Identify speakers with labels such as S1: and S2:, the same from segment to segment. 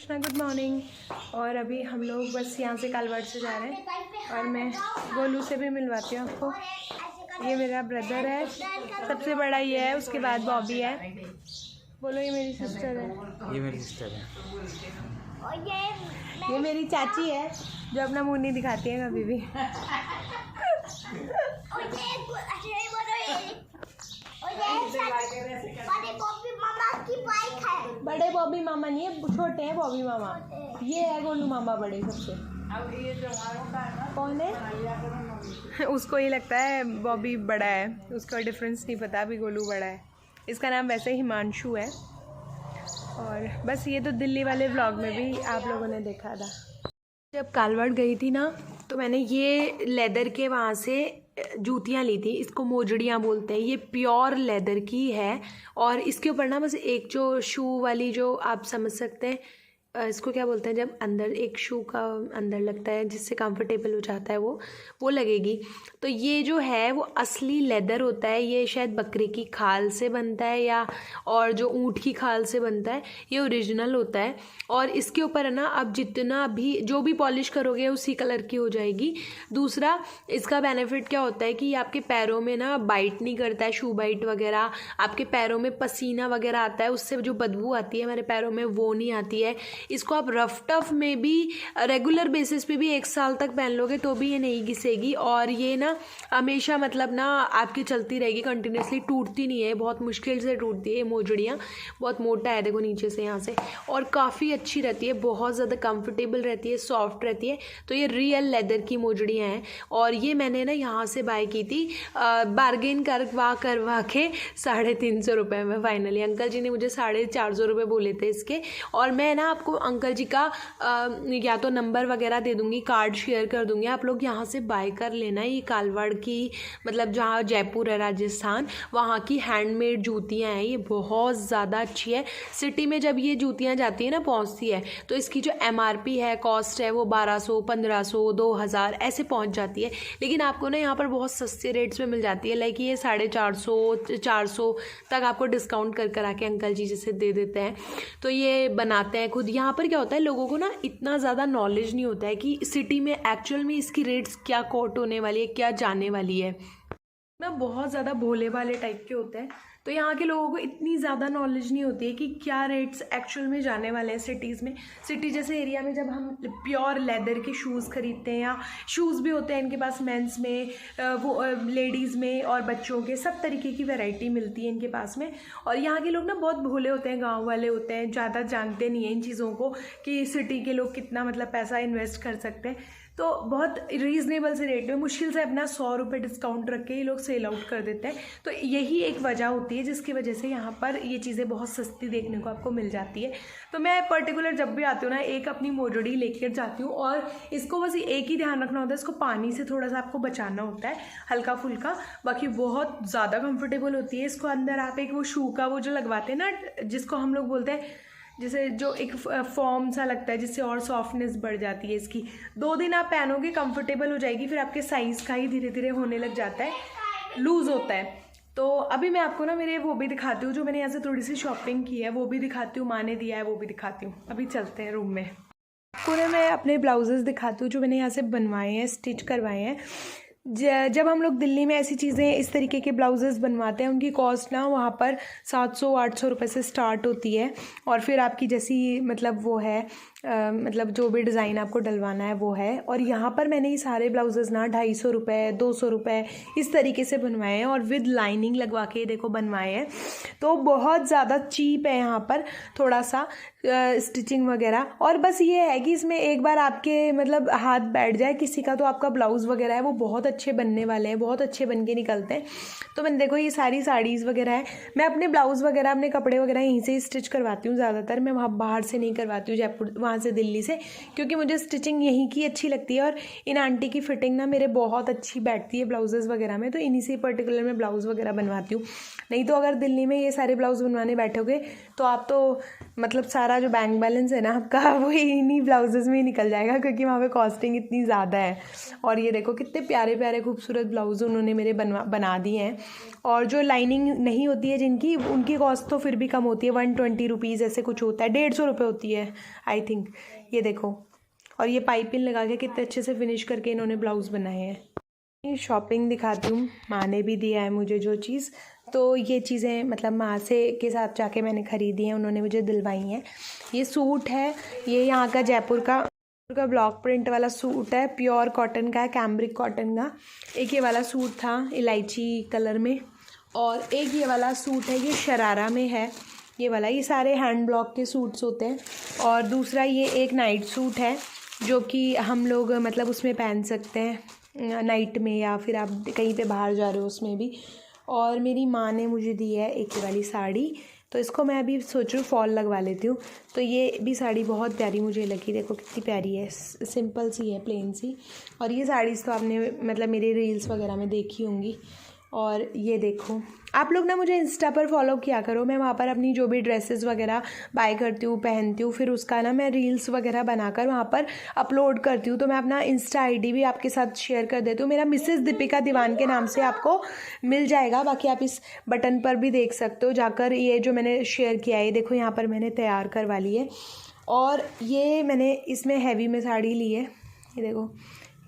S1: अर्चना, good morning. और अभी हम लोग बस यहाँ से कालवाड़ से जा रहे हैं और मैं गोलू से भी मिलवाती हूँ आपको। ये मेरा ब्रदर है, सबसे बड़ा ये है, उसके बाद बॉबी है। बोलो, ये मेरी सिस्टर है।
S2: ये मेरी सिस्टर है।
S1: ये मेरी चाची है जो अपना मुँह नहीं दिखाती है कभी भी। बड़े बॉबी मामा नहीं है, छोटे हैं बॉबी मामा। ये है गोलू मामा बड़े सबसे। कौन है? उसको ये लगता है बॉबी बड़ा है, उसका डिफरेंस नहीं पता, अभी गोलू बड़ा है। इसका नाम वैसे हिमांशु है। और बस ये तो दिल्ली वाले व्लॉग में भी आप लोगों ने देखा था। जब कालवाड़ गई थी ना, तो मैंने ये लेदर के वहाँ से जूतियाँ ली थी। इसको मोजड़ियाँ बोलते हैं। ये प्योर लेदर की है और इसके ऊपर ना बस एक जो शू वाली, जो आप समझ सकते हैं इसको क्या बोलते हैं, जब अंदर एक शू का अंदर लगता है जिससे कंफर्टेबल हो जाता है, वो लगेगी। तो ये जो है वो असली लेदर होता है। ये शायद बकरी की खाल से बनता है या और जो ऊँट की खाल से बनता है, ये ओरिजिनल होता है। और इसके ऊपर है ना, आप जितना भी जो भी पॉलिश करोगे उसी कलर की हो जाएगी। दूसरा, इसका बेनिफिट क्या होता है कि आपके पैरों में ना बाइट नहीं करता है, शू बाइट वगैरह। आपके पैरों में पसीना वगैरह आता है, उससे जो बदबू आती है हमारे पैरों में, वो नहीं आती है। इसको आप रफ टफ में भी रेगुलर बेसिस पे भी 1 साल तक पहन लोगे तो भी ये नहीं घिसेगी। और ये ना हमेशा मतलब ना आपकी चलती रहेगी कंटिन्यूसली, टूटती नहीं है। बहुत मुश्किल से टूटती है ये मोजड़ियाँ। बहुत मोटा है, देखो नीचे से यहाँ से। और काफ़ी अच्छी रहती है, बहुत ज़्यादा कंफर्टेबल रहती है, सॉफ्ट रहती है। तो ये रियल लेदर की मोजड़ियाँ हैं। और ये मैंने ना यहाँ से बाय की थी, बार्गेन करवा के 350 रुपये में फाइनली। अंकल जी ने मुझे 450 रुपये बोले थे इसके। और मैं ना आपको अंकल जी का या तो नंबर वगैरह दे दूँगी, कार्ड शेयर कर दूँगी, आप लोग यहाँ से बाय कर लेना। ये कालवाड़ की, मतलब जहाँ जयपुर है राजस्थान, वहाँ की हैंडमेड जूतियाँ हैं। ये बहुत ज़्यादा अच्छी है। सिटी में जब ये जूतियाँ जाती है ना, पहुँचती है, तो इसकी जो MRP है, कॉस्ट है, वो 1200, 1500, 2000 ऐसे पहुँच जाती है। लेकिन आपको ना यहाँ पर बहुत सस्ते रेट्स में मिल जाती है। लाइक ये 450, 400 तक आपको डिस्काउंट कर आके अंकल जी जैसे दे देते हैं। तो ये बनाते हैं खुद। यहाँ पर क्या होता है, लोगों को ना इतना ज़्यादा नॉलेज नहीं होता है कि सिटी में एक्चुअल में इसकी रेट्स क्या कोट होने वाली है, क्या जाने वाली है ना। बहुत ज़्यादा भोले भाले टाइप के होते हैं, तो यहाँ के लोगों को इतनी ज़्यादा नॉलेज नहीं होती है कि क्या रेट्स एक्चुअल में जाने वाले हैं सिटीज़ में। सिटी जैसे एरिया में जब हम प्योर लेदर के शूज़ खरीदते हैं, या शूज़ भी होते हैं इनके पास मेंस में, वो लेडीज़ में और बच्चों के, सब तरीके की वैरायटी मिलती है इनके पास में। और यहाँ के लोग ना बहुत भोले होते हैं, गाँव वाले होते हैं, ज़्यादा जानते नहीं हैं इन चीज़ों को कि सिटी के लोग कितना मतलब पैसा इन्वेस्ट कर सकते हैं। तो बहुत रीज़नेबल से रेट में, मुश्किल से अपना 100 रुपये डिस्काउंट रख के ये लोग सेल आउट कर देते हैं। तो यही एक वजह होती है जिसकी वजह से यहाँ पर ये चीज़ें बहुत सस्ती देखने को आपको मिल जाती है। तो मैं पर्टिकुलर जब भी आती हूँ ना, एक अपनी मोजड़ी लेकर जाती हूँ। और इसको बस एक ही ध्यान रखना होता है, इसको पानी से थोड़ा सा आपको बचाना होता है, हल्का फुल्का। बाकी बहुत ज़्यादा कंफर्टेबल होती है। इसको अंदर आप एक वो शू का वो जो लगवाते हैं ना, जिसको हम लोग बोलते हैं, जैसे जो एक फॉर्म सा लगता है, जिससे और सॉफ्टनेस बढ़ जाती है इसकी। 2 दिन आप पहनोगे, कंफर्टेबल हो जाएगी, फिर आपके साइज़ का ही धीरे धीरे होने लग जाता है, लूज़ होता है। तो अभी मैं आपको ना मेरे वो भी दिखाती हूँ, जो मैंने यहाँ से थोड़ी सी शॉपिंग की है वो भी दिखाती हूँ, माँ ने दिया है वो भी दिखाती हूँ। अभी चलते हैं रूम में। आपको ना मैं अपने ब्लाउजेज़ दिखाती हूँ जो मैंने यहाँ से बनवाए हैं, स्टिच करवाए हैं। जब हम लोग दिल्ली में ऐसी चीज़ें, इस तरीके के ब्लाउजेज़ बनवाते हैं, उनकी कॉस्ट ना वहाँ पर 700-800 रुपये से स्टार्ट होती है। और फिर आपकी जैसी मतलब वो है, मतलब जो भी डिज़ाइन आपको डलवाना है वो है। और यहाँ पर मैंने ये सारे ब्लाउजेज़ ना 250 रुपये, 200 रुपये इस तरीके से बनवाए हैं, और विद लाइनिंग लगवा के देखो बनवाए हैं। तो बहुत ज़्यादा चीप है यहाँ पर थोड़ा सा स्टिचिंग वगैरह। और बस ये है कि इसमें एक बार आपके मतलब हाथ बैठ जाए किसी का, तो आपका ब्लाउज़ वगैरह है वो बहुत अच्छे बनने वाले हैं, बहुत अच्छे बन के निकलते हैं। तो मैंने देखो ये सारी साड़ीज़ वगैरह है। मैं अपने ब्लाउज़ वगैरह, अपने कपड़े वगैरह यहीं से ही स्टिच करवाती हूँ ज़्यादातर। मैं वहाँ बाहर से नहीं करवाती हूँ, जयपुर वहाँ से, दिल्ली से, क्योंकि मुझे स्टिचिंग यहीं की अच्छी लगती है। और इन आंटी की फिटिंग ना मेरे बहुत अच्छी बैठती है ब्लाउजेज़ वगैरह में, तो इन्हीं से पर्टिकुलर मैं ब्लाउज़ वगैरह बनवाती हूँ। नहीं तो अगर दिल्ली में ये सारे ब्लाउज़ बनवाने बैठोगे तो आप तो मतलब सारा जो बैंक बैलेंस है ना आपका, वो इन्हीं ब्लाउजेज़ में ही निकल जाएगा, क्योंकि वहाँ पे कॉस्टिंग इतनी ज़्यादा है। और ये देखो कितने प्यारे प्यारे खूबसूरत ब्लाउज उन्होंने मेरे बना दिए हैं। और जो लाइनिंग नहीं होती है जिनकी, उनकी कॉस्ट तो फिर भी कम होती है, 120 रुपीज़ ऐसे कुछ होता है, 150 रुपये होती है आई थिंक। ये देखो, और ये पाइपिंग लगा के कितने अच्छे से फिनिश करके इन्होंने ब्लाउज़ बनाए हैं। शॉपिंग दिखाती हूँ, माँ ने भी दिया है मुझे जो चीज़, तो ये चीज़ें मतलब माँ से के साथ जाके मैंने ख़रीदी हैं, उन्होंने मुझे दिलवाई हैं। ये सूट है, ये यहाँ का जयपुर का ब्लॉक प्रिंट वाला सूट है, प्योर कॉटन का है, कैम्ब्रिक कॉटन का। एक ये वाला सूट था इलायची कलर में, और एक ये वाला सूट है, ये शरारा में है ये वाला। ये सारे हैंड ब्लॉक के सूट्स होते हैं। और दूसरा ये एक नाइट सूट है जो कि हम लोग मतलब उसमें पहन सकते हैं नाइट में, या फिर आप कहीं पे बाहर जा रहे हो उसमें भी। और मेरी माँ ने मुझे दी है एक वाली साड़ी, तो इसको मैं अभी सोच रही हूँ फॉल लगवा लेती हूँ। तो ये भी साड़ी बहुत प्यारी मुझे लगी, देखो कितनी प्यारी है, सिंपल सी है, प्लेन सी। और ये साड़ीज़ तो आपने मतलब मेरे रील्स वगैरह में देखी होंगी। और ये देखो, आप लोग ना मुझे इंस्टा पर फॉलो किया करो, मैं वहाँ पर अपनी जो भी ड्रेसेस वगैरह बाय करती हूँ, पहनती हूँ, फिर उसका ना मैं रील्स वगैरह बनाकर वहाँ पर अपलोड करती हूँ। तो मैं अपना इंस्टा आईडी भी आपके साथ शेयर कर देती हूँ, मेरा मिसेस दीपिका दीवान के नाम से आपको मिल जाएगा। बाकी आप इस बटन पर भी देख सकते हो जाकर, ये जो मैंने शेयर किया है, देखो यहाँ पर मैंने तैयार करवा ली है। और ये मैंने इसमें हैवी में साड़ी ली है, ये देखो,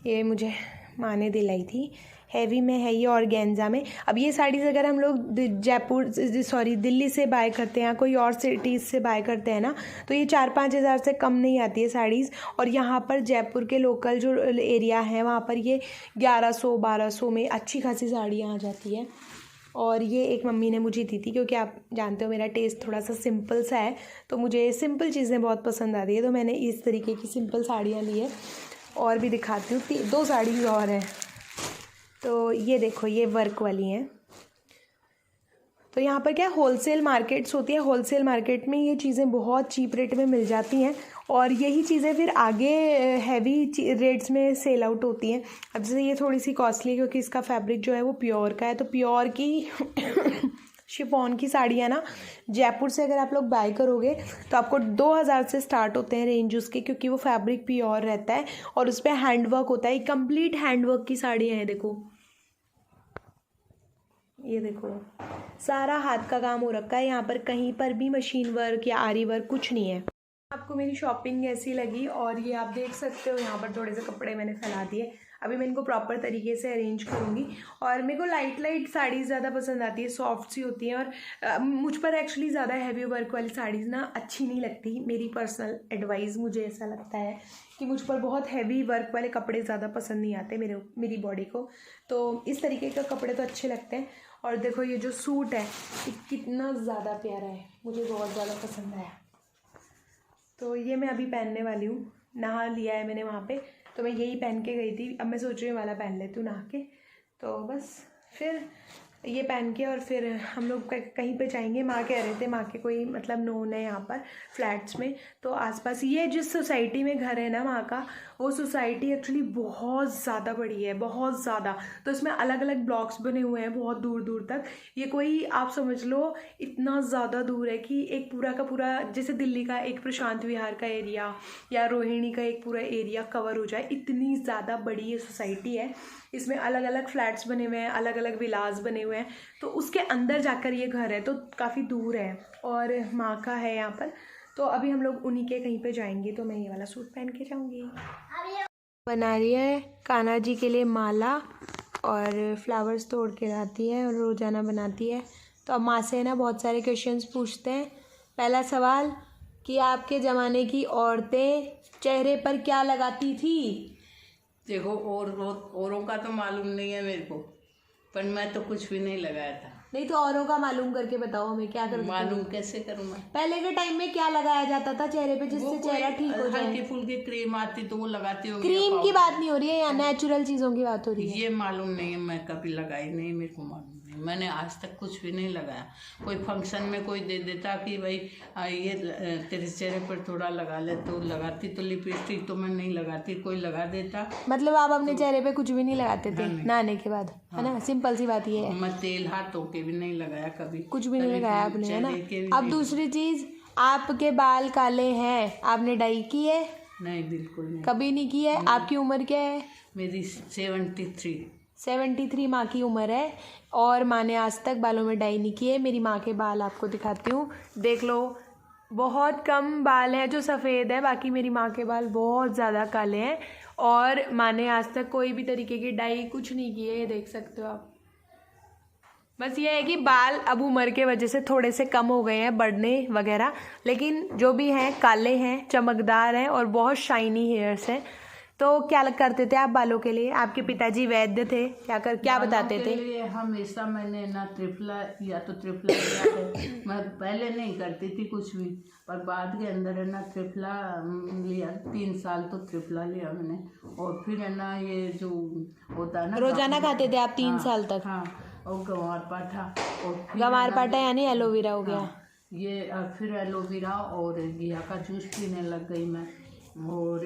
S1: ये मुझे माँ ने दिलाई थी, हैवी में है ये, ऑर्गेन्जा में। अब ये साड़ीज़ अगर हम लोग दिल्ली से बाय करते हैं, कोई और सिटीज़ से बाय करते हैं ना, तो ये 4-5 हज़ार से कम नहीं आती है साड़ीज़। और यहाँ पर जयपुर के लोकल जो एरिया है वहाँ पर ये 1100-1200 में अच्छी खासी साड़ियाँ आ जाती है। और ये एक मम्मी ने मुझे दी थी, क्योंकि आप जानते हो मेरा टेस्ट थोड़ा सा सिंपल सा है, तो मुझे सिंपल चीज़ें बहुत पसंद आती है, तो मैंने इस तरीके की सिंपल साड़ियाँ ली है। और भी दिखाती हूँ, 2 साड़ी और हैं। तो ये देखो, ये वर्क वाली हैं। तो यहाँ पर क्या होलसेल मार्केट्स होती है, होलसेल मार्केट में ये चीज़ें बहुत चीप रेट में मिल जाती हैं, और यही चीज़ें फिर आगे हैवी रेट्स में सेल आउट होती हैं। अब जैसे ये थोड़ी सी कॉस्टली है क्योंकि इसका फैब्रिक जो है वो प्योर का है, तो प्योर की शिफॉन की साड़ियाँ ना जयपुर से अगर आप लोग बाय करोगे तो आपको 2000 से स्टार्ट होते हैं रेंज उसके, क्योंकि वो फैब्रिक प्योर रहता है और उस पर हैंडवर्क होता है, कंप्लीट हैंडवर्क की साड़ियाँ हैं। देखो, ये देखो, सारा हाथ का काम हो रखा है, यहाँ पर कहीं पर भी मशीन वर्क या आरी वर्क कुछ नहीं है। आपको मेरी शॉपिंग कैसी लगी? और ये आप देख सकते हो, यहाँ पर थोड़े से कपड़े मैंने फैला दिए, अभी मैं इनको प्रॉपर तरीके से अरेंज करूँगी। और मेरे को लाइट साड़ीज़ ज़्यादा पसंद आती है, सॉफ्ट सी होती हैं, और मुझ पर एक्चुअली ज़्यादा हैवी वर्क वाली साड़ीज़ ना अच्छी नहीं लगती। मेरी पर्सनल एडवाइस, मुझे ऐसा लगता है कि मुझ पर बहुत हैवी वर्क वाले कपड़े ज़्यादा पसंद नहीं आते मेरी बॉडी को, तो इस तरीके के कपड़े तो अच्छे लगते हैं। और देखो, ये जो सूट है ये कितना ज़्यादा प्यारा है, मुझे बहुत ज़्यादा पसंद आया। तो ये मैं अभी पहनने वाली हूँ, नहा लिया है मैंने वहाँ पे, तो मैं यही पहन के गई थी। अब मैं सोच रही हूँ वाला पहन लेती हूँ नहा के, तो बस फिर ये पहन के और फिर हम लोग कहीं पे जाएंगे। माँ कह रहे थे, माँ के कोई मतलब नोन है यहाँ पर फ्लैट्स में, तो आसपास ये जिस सोसाइटी में घर है ना माँ का, वो सोसाइटी एक्चुअली बहुत ज़्यादा बड़ी है, बहुत ज़्यादा। तो इसमें अलग अलग ब्लॉक्स बने हुए हैं बहुत दूर दूर तक। ये कोई आप समझ लो इतना ज़्यादा दूर है कि एक पूरा का पूरा, जैसे दिल्ली का एक प्रशांत विहार का एरिया या रोहिणी का एक पूरा एरिया कवर हो जाए, इतनी ज़्यादा बड़ी ये सोसाइटी है। इसमें अलग अलग फ्लैट्स बने हुए हैं, अलग अलग विलास बने हुए हैं, तो उसके अंदर जाकर ये घर है, तो काफ़ी दूर है। और माँ का है यहाँ पर, तो अभी हम लोग उन्हीं के कहीं पे जाएंगे, तो मैं ये वाला सूट पहन के जाऊँगी। बना रही है कान्हा जी के लिए माला, और फ्लावर्स तोड़ के लाती है और रोज़ाना बनाती है। तो अब माँ से ना बहुत सारे क्वेश्चंस पूछते हैं। पहला सवाल कि आपके ज़माने की औरतें चेहरे पर क्या लगाती थी?
S2: देखो, औरों का तो मालूम नहीं है मेरे को, पर मैं तो कुछ भी नहीं लगाया था।
S1: नहीं तो औरों का मालूम करके बताओ हमें, क्या करते?
S2: मालूम कैसे करूँ मैं?
S1: पहले के टाइम में क्या लगाया जाता था चेहरे पे जिससे चेहरा ठीक हो जाए?
S2: हल्की फुल्की क्रीम आती तो वो लगाती होंगी।
S1: क्रीम की बात नहीं हो रही है, या नेचुरल चीज़ों की बात हो रही है?
S2: ये मालूम नहीं है, मैं कभी लगाई नहीं, मेरे को मालूम नहीं, मैंने आज तक कुछ भी नहीं लगाया। कोई फंक्शन में कोई दे देता कि भाई ये तेरे चेहरे पर थोड़ा लगा ले, तो लगाती। तो लिपस्टिक तो मैं नहीं लगाती, कोई लगा देता।
S1: मतलब आप अपने चेहरे पे कुछ भी नहीं लगाते थे नहाने के बाद? है ना, सिंपल सी बात ये है।
S2: मैं तेल हाथों के भी नहीं लगाया कभी,
S1: कुछ भी नहीं लगाया आपने, है ना। अब दूसरी चीज़, आपके बाल काले हैं, आपने डाई की है?
S2: नहीं, बिल्कुल नहीं,
S1: कभी नहीं की है। आपकी उम्र क्या है?
S2: मेरी 73।
S1: 73 माँ की उम्र है और माँ ने आज तक बालों में डाई नहीं की है। मेरी माँ के बाल आपको दिखाती हूँ, देख लो, बहुत कम बाल हैं जो सफ़ेद है, बाकी मेरी माँ के बाल बहुत ज़्यादा काले हैं और माँ ने आज तक कोई भी तरीके की डाई कुछ नहीं की है, ये देख सकते हो आप। बस ये है कि बाल अब उम्र के वजह से थोड़े से कम हो गए हैं, बढ़ने वगैरह, लेकिन जो भी हैं काले हैं, चमकदार हैं और बहुत शाइनी हेयर्स हैं। तो क्या करते थे आप बालों के लिए? आपके पिताजी वैद्य थे, क्या बताते थे?
S2: लिए हमेशा मैंने ना त्रिफला या तो त्रिफला लिया है। मैं पहले नहीं करती थी कुछ भी, पर बाद के अंदर है ना त्रिफला लिया, 3 साल तो त्रिफला लिया मैंने। और फिर है ना ये जो होता है ना,
S1: रोजाना खाते थे आप 3 साल तक?
S2: हाँ, और गंवार पाठा, और
S1: गंवार पाठा यानी एलोवेरा हो गया।
S2: ये फिर एलोवेरा और घिया का जूस पीने लग गई मैं। और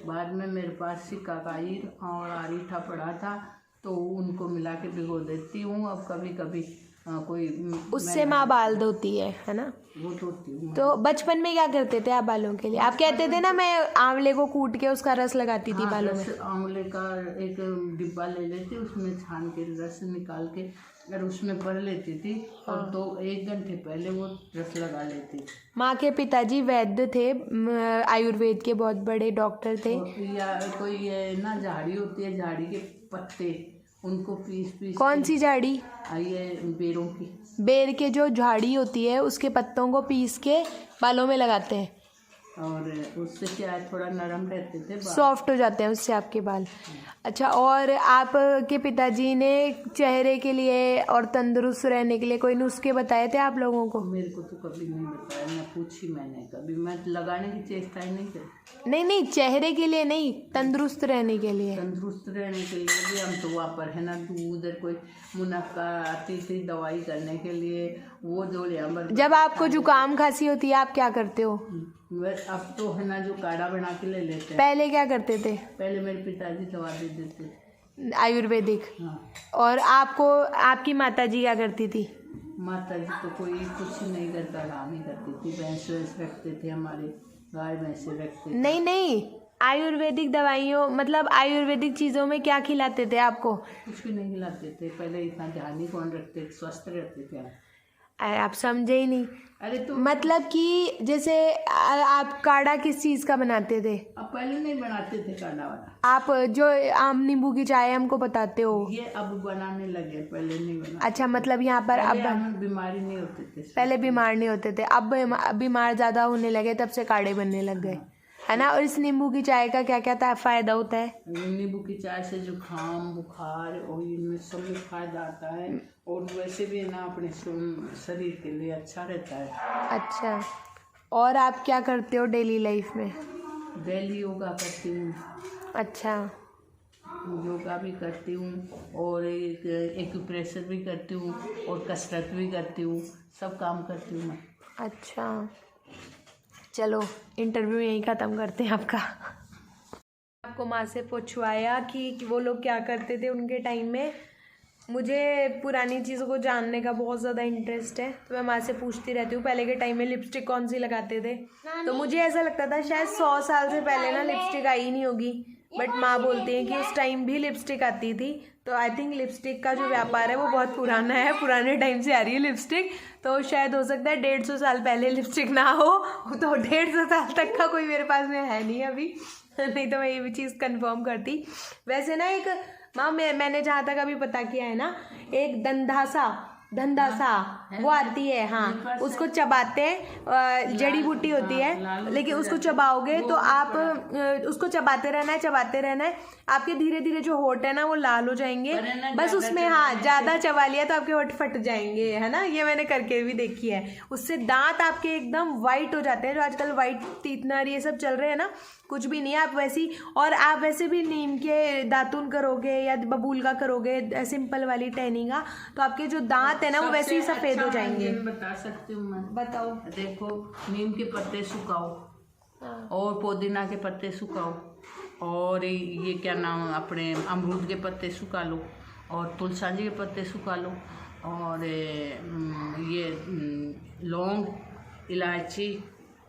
S2: बाद में मेरे पास सिकाकाई और आरीठा पड़ा था, तो उनको मिला के भिगो देती हूँ। अब कभी कभी कोई
S1: उससे माँ बाल धोती है ना?
S2: वो धोती हूँ।
S1: तो बचपन में क्या करते थे आप बालों के लिए? आप कहते थे ना मैं आंवले को कूट के उसका रस लगाती थी बालों में।
S2: आंवले का एक डिब्बा ले लेती, उसमें छान के रस निकाल के और उसमें भर लेती थी। और तो 1 घंटे पहले वो रस लगा लेती।
S1: माँ के पिताजी वैद्य थे, आयुर्वेद के बहुत बड़े डॉक्टर थे।
S2: या कोई ये ना झाड़ी होती है, झाड़ी के पत्ते, उनको पीस
S1: कौन सी झाड़ी?
S2: ये बेरों की,
S1: बेर के जो झाड़ी होती है उसके पत्तों को पीस के बालों में लगाते हैं
S2: और उससे क्या है, थोड़ा नरम रहते थे,
S1: सॉफ्ट हो जाते हैं उससे आपके बाल। अच्छा, और आपके पिताजी ने चेहरे के लिए और तंदुरुस्त रहने के लिए कोई नुस्खे बताए थे आप लोगों को?
S2: मेरे को तो कभी नहीं बताया, ना पूछी मैंने कभी, मैं लगाने की चेष्टा ही नहीं करी।
S1: नहीं, चेहरे के लिए नहीं, तंदुरुस्त रहने के लिए।
S2: तंदुरुस्त रहने के लिए भी हम तो वहाँ पर है ना, उधर कोई मुनक्का आती थी दवाई करने के लिए, वो जो
S1: जब आपको जुकाम खांसी होती है आप क्या करते हो?
S2: अब तो है ना जो काढ़ा बना के ले लेते हैं।
S1: पहले क्या करते थे?
S2: पहले मेरे पिताजी दवा दे देते,
S1: आयुर्वेदिक।
S2: हाँ।
S1: और आपको आपकी माताजी क्या करती थी?
S2: माताजी तो कोई कुछ नहीं करता, आराम ही करती थी। भैंस रखते थे हमारे, गाय भैंसे रखते थे।
S1: नहीं, आयुर्वेदिक दवाइयों मतलब आयुर्वेदिक चीज़ों में क्या खिलाते थे आपको?
S2: कुछ भी नहीं खिलाते थे, पहले इतना ध्यान ही कौन रखते, स्वस्थ रहते थे।
S1: आप समझे ही नहीं।
S2: अरे तो
S1: मतलब कि जैसे आप काढ़ा किस चीज़ का बनाते थे?
S2: अब पहले नहीं बनाते थे काढ़ा वाला।
S1: आप जो आम नींबू की चाय हमको बताते हो,
S2: ये अब बनाने लगे, पहले नहीं बनाते।
S1: अच्छा, मतलब यहाँ पर अब
S2: बीमारी नहीं होते थे,
S1: पहले बीमार नहीं होते थे, अब बीमार ज़्यादा होने लगे, तब से काढ़े बनने लग गए, है ना? और इस नींबू की चाय का क्या क्या फ़ायदा होता है?
S2: नींबू की चाय से जुकाम, बुखार और इनमें सब में फायदा आता है, और वैसे भी ना अपने शरीर के लिए अच्छा रहता है।
S1: अच्छा, और आप क्या करते हो डेली लाइफ में?
S2: डेली योगा करती हूँ।
S1: अच्छा,
S2: योगा भी करती हूँ और एक्यूप्रेशर भी करती हूँ और कसरत भी करती हूँ, सब काम करती हूँ मैं।
S1: अच्छा, चलो इंटरव्यू यहीं ख़त्म करते हैं आपका। आपको माँ से पूछवाया कि वो लोग क्या करते थे उनके टाइम में। मुझे पुरानी चीज़ों को जानने का बहुत ज़्यादा इंटरेस्ट है, तो मैं माँ से पूछती रहती हूँ पहले के टाइम में लिपस्टिक कौन सी लगाते थे। तो मुझे ऐसा लगता था शायद 100 साल से पहले ना लिपस्टिक आई नहीं होगी, बट माँ बोलती हैं कि उस टाइम भी लिपस्टिक आती थी। तो आई थिंक लिपस्टिक का जो व्यापार है वो बहुत पुराना है, पुराने टाइम से आ रही है लिपस्टिक। तो शायद हो सकता है 150 साल पहले लिपस्टिक ना हो, तो 150 साल तक का कोई मेरे पास में है नहीं अभी, नहीं तो मैं ये भी चीज़ कंफर्म करती। वैसे ना एक माँ मैंने जहाँ तक अभी पता किया है ना, एक धंधासा वो आती है, हाँ, उसको चबाते हैं, जड़ी बूटी होती है, लेकिन उसको चबाओगे तो आप उसको चबाते रहना है, आपके धीरे धीरे जो होठ है ना वो लाल हो जाएंगे, बस उसमें, हाँ, ज़्यादा चबा लिया तो आपके होठ फट जाएंगे, है ना? ये मैंने करके भी देखी है। उससे दांत आपके एकदम वाइट हो जाते हैं, जो आजकल वाइट टीथनर ये सब चल रहे हैं ना, कुछ भी नहीं है। आप वैसी, और आप वैसे भी नीम के दातुन करोगे या बबूल का करोगे, सिंपल वाली टहनी का, तो आपके जो दांत है ना वो वैसे ही सफ़ेद हो जाएंगे।
S2: बता सकती हूँ मैं,
S1: बताओ।
S2: देखो, नीम के पत्ते सुखाओ और पुदीना के पत्ते सुखाओ, और ये क्या नाम, अपने अमरूद के पत्ते सुखा लो, और तुलसी के पत्ते सुखा लो, और ये लौंग, इलायची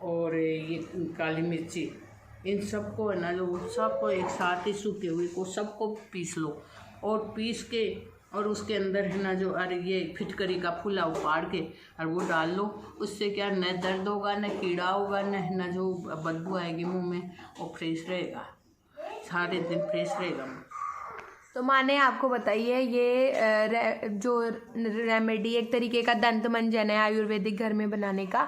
S2: और ये काली मिर्ची, इन सबको है ना, जो सबको एक साथ ही सूखे हुए को सबको पीस लो, और पीस के और उसके अंदर है ना जो अरे ये फिटकरी का फूला उपाड़ के और वो डाल लो। उससे क्या न दर्द होगा, न कीड़ा होगा, न जो बदबू आएगी मुंह में, वो फ्रेश रहेगा, सारे दिन फ्रेश रहेगा।
S1: तो माँ ने आपको बताइए ये जो रेमेडी एक तरीके का दंत मंजन है आयुर्वेदिक घर में बनाने का।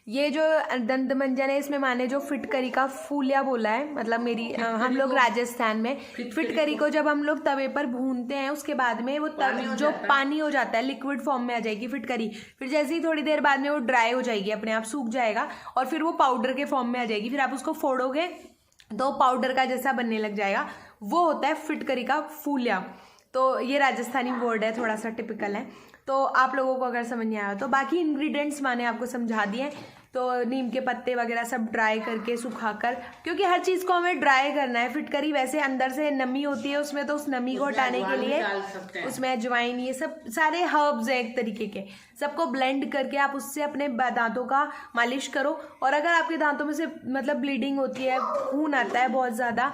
S1: ये जो दंत मंजन है इसमें माँ ने जो फिटकरी का फूलिया बोला है, मतलब मेरी हम लोग राजस्थान में फिटकरी को जब हम लोग तवे पर भूनते हैं उसके बाद में वो जो पानी हो जाता है लिक्विड फॉर्म में आ जाएगी फिटकरी। फिर जैसे ही थोड़ी देर बाद में वो ड्राई हो जाएगी, अपने आप सूख जाएगा और फिर वो पाउडर के फॉर्म में आ जाएगी। फिर आप उसको फोड़ोगे तो पाउडर का जैसा बनने लग जाएगा, वो होता है फिटकरी का फूलिया। तो ये राजस्थानी वर्ड है, थोड़ा सा टिपिकल है, तो आप लोगों को अगर समझ नहीं आया तो बाकी इंग्रेडिएंट्स मैंने आपको समझा दिए। तो नीम के पत्ते वगैरह सब ड्राई करके सुखाकर, क्योंकि हर चीज़ को हमें ड्राई करना है। फिटकरी वैसे अंदर से नमी होती है उसमें, तो उस नमी को हटाने के लिए उसमें अजवाइन, ये सब सारे हर्ब्स हैं एक तरीके के, सबको ब्लेंड करके आप उससे अपने दांतों का मालिश करो। और अगर आपके दांतों में से मतलब ब्लीडिंग होती है, खून आता है बहुत ज़्यादा,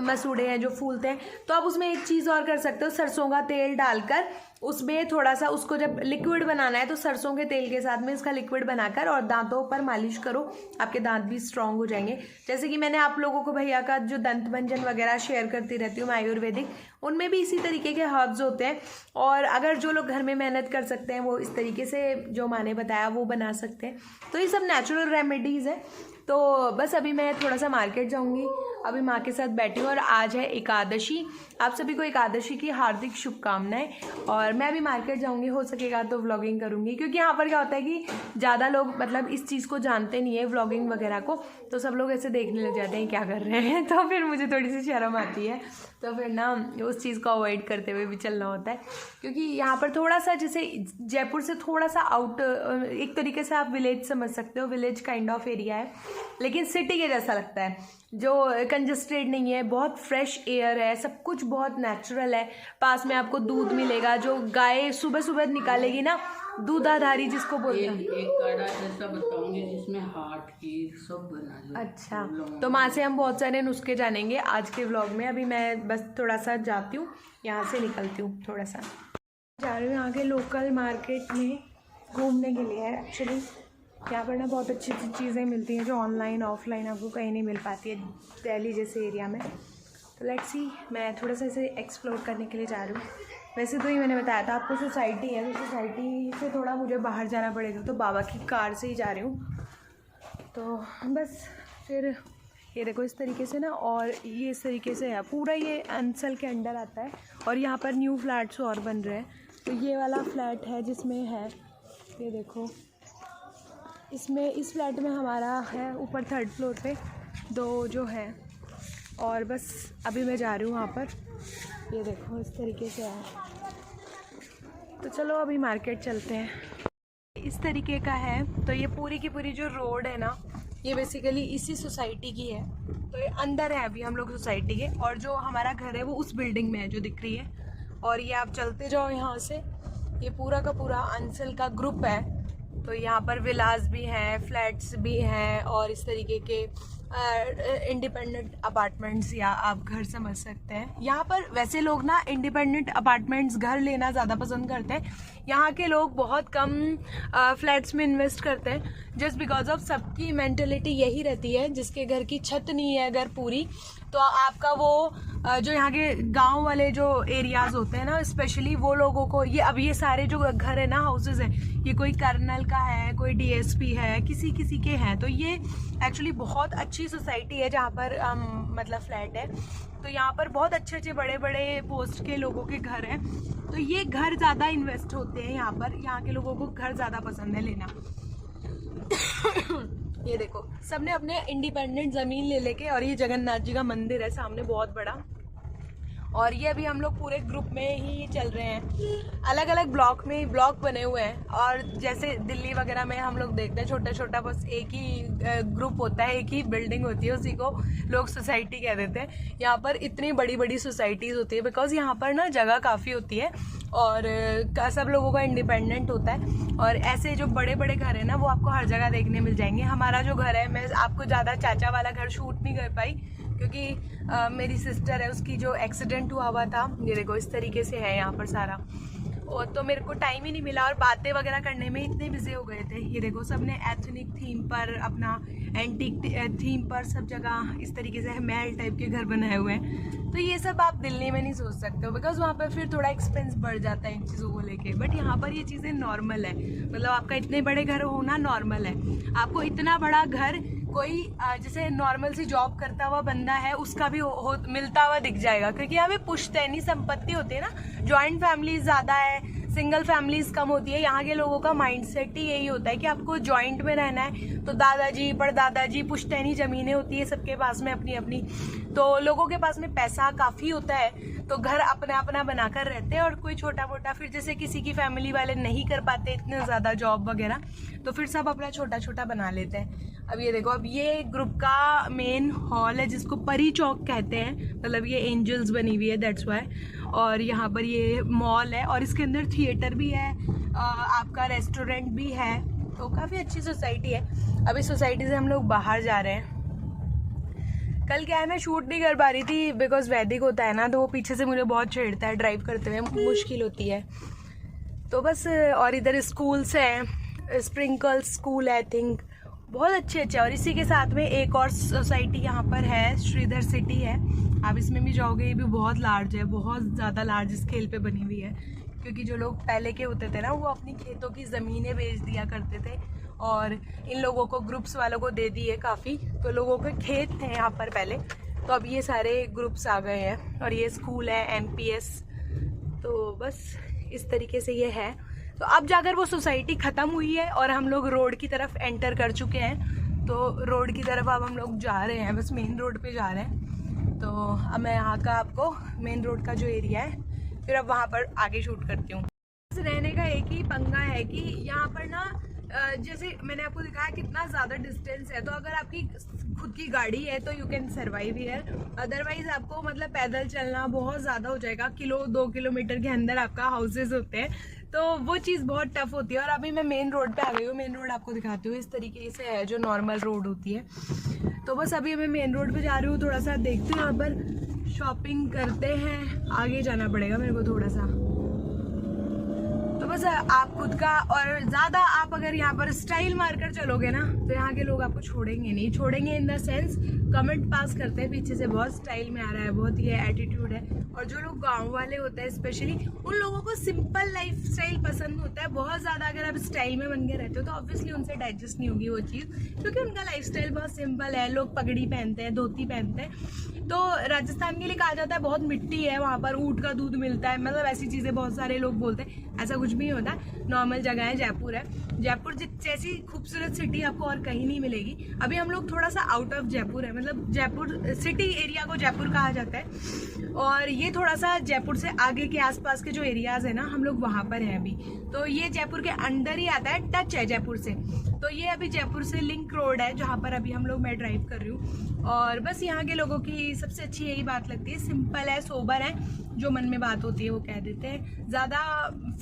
S1: मसूड़े हैं जो फूलते हैं, तो आप उसमें एक चीज़ और कर सकते हो, सरसों का तेल डालकर उसमें थोड़ा सा उसको जब लिक्विड बनाना है तो सरसों के तेल के साथ में इसका लिक्विड बनाकर और दांतों पर मालिश करो, आपके दांत भी स्ट्रांग हो जाएंगे। जैसे कि मैंने आप लोगों को भैया का जो दंत मंजन वगैरह शेयर करती रहती हूँ मैं आयुर्वेदिक, उनमें भी इसी तरीके के हर्ब्स होते हैं। और अगर जो लोग घर में मेहनत कर सकते हैं वो इस तरीके से जो माँ ने बताया वो बना सकते हैं। तो ये सब नेचुरल रेमेडीज़ है। तो बस अभी मैं थोड़ा सा मार्केट जाऊंगी, अभी माँ के साथ बैठी हूँ और आज है एकादशी। आप सभी को एकादशी की हार्दिक शुभकामनाएं। और मैं अभी मार्केट जाऊंगी, हो सकेगा तो व्लॉगिंग करूंगी, क्योंकि यहाँ पर क्या होता है कि ज़्यादा लोग मतलब इस चीज़ को जानते नहीं है व्लॉगिंग वगैरह को, तो सब लोग ऐसे देखने लग जाते हैं क्या कर रहे हैं, तो फिर मुझे थोड़ी सी शर्म आती है। तो फिर ना उस चीज़ को अवॉइड करते हुए भी चलना होता है, क्योंकि यहाँ पर थोड़ा सा जैसे जयपुर से थोड़ा सा आउट, एक तरीके से आप विलेज समझ सकते हो, विलेज काइंड ऑफ एरिया है, लेकिन सिटी के जैसा लगता है, जो कंजस्टेड नहीं है, बहुत फ्रेश एयर है, सब कुछ बहुत नेचुरल है। पास में आपको दूध मिलेगा, जो गाय सुबह सुबह निकालेगी ना, दूधाधारी जिसको बोलते हैं।
S2: एक काढ़ा जैसा बताऊंगी जिसमें हार्ट की सब बना।
S1: अच्छा, तो माँ से हम बहुत सारे नुस्खे जानेंगे आज के व्लॉग में। अभी मैं बस थोड़ा सा जाती हूँ, यहाँ से निकलती हूँ, थोड़ा सा जा रही हूँ यहाँ के लोकल मार्केट में घूमने के लिए। एक्चुअली यहाँ पर ना बहुत अच्छी अच्छी चीज़ें मिलती हैं जो ऑनलाइन ऑफलाइन आपको कहीं नहीं मिल पाती है दिल्ली जैसे एरिया में। तो लेट्स सी, मैं थोड़ा सा इसे एक्सप्लोर करने के लिए जा रही हूँ। वैसे तो ही मैंने बताया था आपको सोसाइटी है, तो सोसाइटी से थोड़ा मुझे बाहर जाना पड़ेगा, तो बाबा की कार से ही जा रही हूँ। तो बस फिर ये देखो इस तरीके से ना, और ये इस तरीके से है पूरा, ये अंसल के अंडर आता है। और यहाँ पर न्यू फ्लैट्स और बन रहे हैं, तो ये वाला फ्लैट है जिसमें है, ये देखो इसमें, इस फ्लैट में हमारा है ऊपर 3rd फ्लोर पे 2 जो है। और बस अभी मैं जा रही हूँ वहाँ पर, ये देखो इस तरीके से है। तो चलो अभी मार्केट चलते हैं। इस तरीके का है। तो ये पूरी की पूरी जो रोड है ना, ये बेसिकली इसी सोसाइटी की है। तो ये अंदर है अभी हम लोग सोसाइटी के, और जो हमारा घर है वो उस बिल्डिंग में है जो दिख रही है। और ये आप चलते जाओ यहाँ से, ये पूरा का पूरा अंचल का ग्रुप है। तो यहाँ पर विलास भी हैं, फ्लैट्स भी हैं, और इस तरीके के इंडिपेंडेंट अपार्टमेंट्स या आप घर समझ सकते हैं। यहाँ पर वैसे लोग ना इंडिपेंडेंट अपार्टमेंट्स घर लेना ज़्यादा पसंद करते हैं। यहाँ के लोग बहुत कम फ्लैट्स में इन्वेस्ट करते हैं, जस्ट बिकॉज ऑफ सबकी मेंटलिटी यही रहती है, जिसके घर की छत नहीं है अगर पूरी, तो आपका वो जो यहाँ के गांव वाले जो एरियाज़ होते हैं ना, स्पेशली वो लोगों को ये सारे जो घर है ना, हाउसेज हैं, ये कोई कर्नल का है, कोई डीएसपी है, किसी किसी के हैं। तो ये एक्चुअली बहुत अच्छी सोसाइटी है जहाँ पर मतलब फ्लैट है। तो यहाँ पर बहुत अच्छे अच्छे बड़े बड़े पोस्ट के लोगों के घर हैं। तो ये घर ज़्यादा इन्वेस्ट होते हैं यहाँ पर, यहाँ के लोगों को घर ज़्यादा पसंद है लेना। ये देखो सबने अपने इंडिपेंडेंट ज़मीन ले लेके, और ये जगन्नाथ जी का मंदिर है सामने बहुत बड़ा। और ये अभी हम लोग पूरे ग्रुप में ही चल रहे हैं, अलग अलग ब्लॉक में ब्लॉक बने हुए हैं। और जैसे दिल्ली वगैरह में हम लोग देखते हैं छोटा छोटा बस एक ही ग्रुप होता है, एक ही बिल्डिंग होती है, उसी को लोग सोसाइटी कह देते हैं। यहाँ पर इतनी बड़ी बड़ी सोसाइटीज़ होती है, बिकॉज यहाँ पर ना जगह काफ़ी होती है और सब लोगों का इंडिपेंडेंट होता है। और ऐसे जो बड़े बड़े घर है ना, वो आपको हर जगह देखने मिल जाएंगे। हमारा जो घर है, मैं आपको ज़्यादा चाचा वाला घर शूट नहीं कर पाई क्योंकि मेरी सिस्टर है, उसकी जो एक्सीडेंट हुआ था, ये देखो इस तरीके से है यहाँ पर सारा। और तो मेरे को टाइम ही नहीं मिला और बातें वगैरह करने में इतने बिजी हो गए थे। ये देखो सबने एथनिक थीम पर, अपना एंटीक थीम पर सब जगह इस तरीके से महल टाइप के घर बनाए हुए हैं। तो ये सब आप दिल्ली में नहीं सोच सकते हो, बिकॉज वहाँ पर फिर थोड़ा एक्सपेंस बढ़ जाता है इन चीज़ों को लेके। बट यहाँ पर ये चीज़ें नॉर्मल है, मतलब आपका इतने बड़े घर होना नॉर्मल है। आपको इतना बड़ा घर कोई जैसे नॉर्मल सी जॉब करता हुआ बंदा है उसका भी मिलता हुआ दिख जाएगा, क्योंकि यहाँ पे पुश्तैनी संपत्ति होती है ना, जॉइंट फैमिली ज़्यादा है, सिंगल फैमिलीज कम होती है। यहाँ के लोगों का माइंडसेट ही यही होता है कि आपको जॉइंट में रहना है। तो दादाजी, परदादाजी, पुश्तैनी ज़मीनें होती है सबके पास में अपनी अपनी, तो लोगों के पास में पैसा काफ़ी होता है, तो घर अपना अपना बनाकर रहते हैं। और कोई छोटा मोटा फिर जैसे किसी की फैमिली वाले नहीं कर पाते इतने ज़्यादा जॉब वगैरह, तो फिर सब अपना छोटा छोटा बना लेते हैं। अब ये देखो, अब ये ग्रुप का मेन हॉल है जिसको परी चौक कहते हैं, मतलब ये एंजल्स बनी हुई है, दैट्स वाई। और यहाँ पर ये मॉल है और इसके अंदर थिएटर भी है, आपका रेस्टोरेंट भी है, तो काफ़ी अच्छी सोसाइटी है। अभी सोसाइटी से हम लोग बाहर जा रहे हैं। कल क्या है, मैं शूट नहीं कर पा रही थी बिकॉज वैदिक होता है ना, तो वो पीछे से मुझे बहुत छेड़ता है, ड्राइव करते हुए मुश्किल होती है। तो बस, और इधर स्कूल्स हैं, स्प्रिंकल स्कूल आई थिंक, बहुत अच्छे अच्छे। और इसी के साथ में एक और सोसाइटी यहाँ पर है, श्रीधर सिटी है, आप इसमें भी जाओगे, ये भी बहुत लार्ज है, बहुत ज़्यादा लार्ज स्केल पे बनी हुई है। क्योंकि जो लोग पहले के होते थे ना, वो अपनी खेतों की ज़मीनें बेच दिया करते थे और इन लोगों को, ग्रुप्स वालों को दे दिए काफ़ी, तो लोगों के खेत थे यहाँ पर पहले, तो अब ये सारे ग्रुप्स आ गए हैं। और ये स्कूल है MPS, तो बस इस तरीके से ये है। तो अब जाकर वो सोसाइटी ख़त्म हुई है और हम लोग रोड की तरफ एंटर कर चुके हैं। तो रोड की तरफ अब हम लोग जा रहे हैं, बस मेन रोड पे जा रहे हैं। तो अब मैं यहाँ का आपको मेन रोड का जो एरिया है, फिर अब वहाँ पर आगे शूट करती हूँ। रहने का एक ही पंगा है कि यहाँ पर ना, जैसे मैंने आपको दिखाया कितना ज़्यादा डिस्टेंस है, तो अगर आपकी खुद की गाड़ी है तो you can survive here, otherwise आपको मतलब पैदल चलना बहुत ज़्यादा हो जाएगा। 2 किलोमीटर के अंदर आपका हाउसेज होते हैं, तो वो चीज़ बहुत टफ होती है। और अभी मैं मेन रोड पे आ गई हूँ, मेन रोड आपको दिखाती हूँ, इस तरीके से है जो नॉर्मल रोड होती है। तो बस अभी मैं मेन रोड पे जा रही हूँ, थोड़ा सा देखते हैं, यहाँ पर शॉपिंग करते हैं, आगे जाना पड़ेगा मेरे को थोड़ा सा। तो बस आप खुद का, और ज़्यादा आप अगर यहाँ पर स्टाइल मारकर चलोगे ना, तो यहाँ के लोग आपको छोड़ेंगे नहीं, छोड़ेंगे in the sense comment pass करते हैं पीछे से, बहुत स्टाइल में आ रहा है, बहुत ये एटीट्यूड है। और जो लोग गांव वाले होते हैं स्पेशली, उन लोगों को सिंपल लाइफ स्टाइल पसंद होता है बहुत ज़्यादा। अगर आप स्टाइल में बन के रहते हो तो ऑब्वियसली उनसे डाइजेस्ट नहीं होगी वो चीज़, क्योंकि उनका लाइफ स्टाइल बहुत सिंपल है। लोग पगड़ी पहनते हैं, धोती पहनते हैं। तो राजस्थान के लिए कहा जाता है बहुत मिट्टी है वहाँ पर, ऊँट का दूध मिलता है, मतलब ऐसी चीज़ें बहुत सारे लोग बोलते हैं। ऐसा कुछ भी नहीं होता, नॉर्मल जगह है, जयपुर है। जयपुर जैसी खूबसूरत सिटी आपको और कहीं नहीं मिलेगी। अभी हम लोग थोड़ा सा आउट ऑफ जयपुर है, मतलब जयपुर सिटी एरिया को जयपुर कहा जाता है, और ये थोड़ा सा जयपुर से आगे के आसपास के जो एरियाज है ना, हम लोग वहाँ पर हैं अभी। तो ये जयपुर के अंदर ही आता है, टच है जयपुर से। तो ये अभी जयपुर से लिंक रोड है जहाँ पर अभी हम लोग, मैं ड्राइव कर रही हूँ। और बस यहाँ के लोगों की सबसे अच्छी यही बात लगती है, सिंपल है, सोबर है, जो मन में बात होती है वो कह देते हैं। ज़्यादा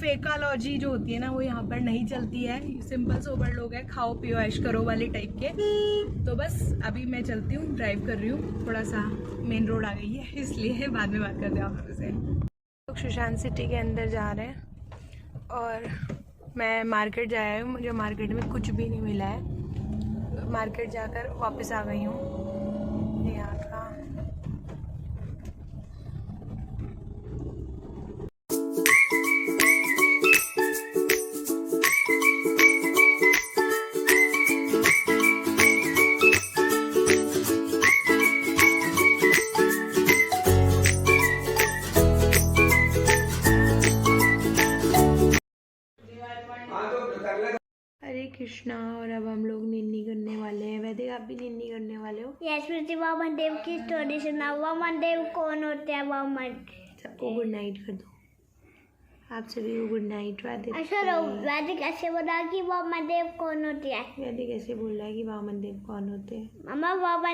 S1: फेकालॉजी जो होती है ना, वो यहाँ पर नहीं चलती है। सिंपल सोबर लोग हैं, खाओ पियो ऐश करो वाले टाइप के। तो बस अभी मैं चलती हूँ, ड्राइव कर रही हूँ, थोड़ा सा मेन रोड आ गई है इसलिए बाद में बात करते हैं आप लोगों से। लोग सुशांत सिटी के अंदर जा रहे हैं और मैं मार्केट जा रही हूँ, मुझे मार्केट में कुछ भी नहीं मिला है। मार्केट जाकर वापस आ गई हूँ। यहाँ का हरे कृष्णा। और अब हम लोग निन्नी करने वाले हैं। वैदिक आप भी निन्नी करने वाले हो?
S3: यस प्रीति, वामन देव की स्टोरी सुना। वामन देव कौन होते हैं? वामन।
S1: सबको गुड नाइट कर दो, आप सभी को गुड नाइट। वैदिक
S3: अच्छा, वैदिक ऐसे बोला कि वामन देव कौन होते हैं?
S1: वैदिक ऐसे बोल रहा है कि वामन देव कौन होते हैं?
S3: मामा वामन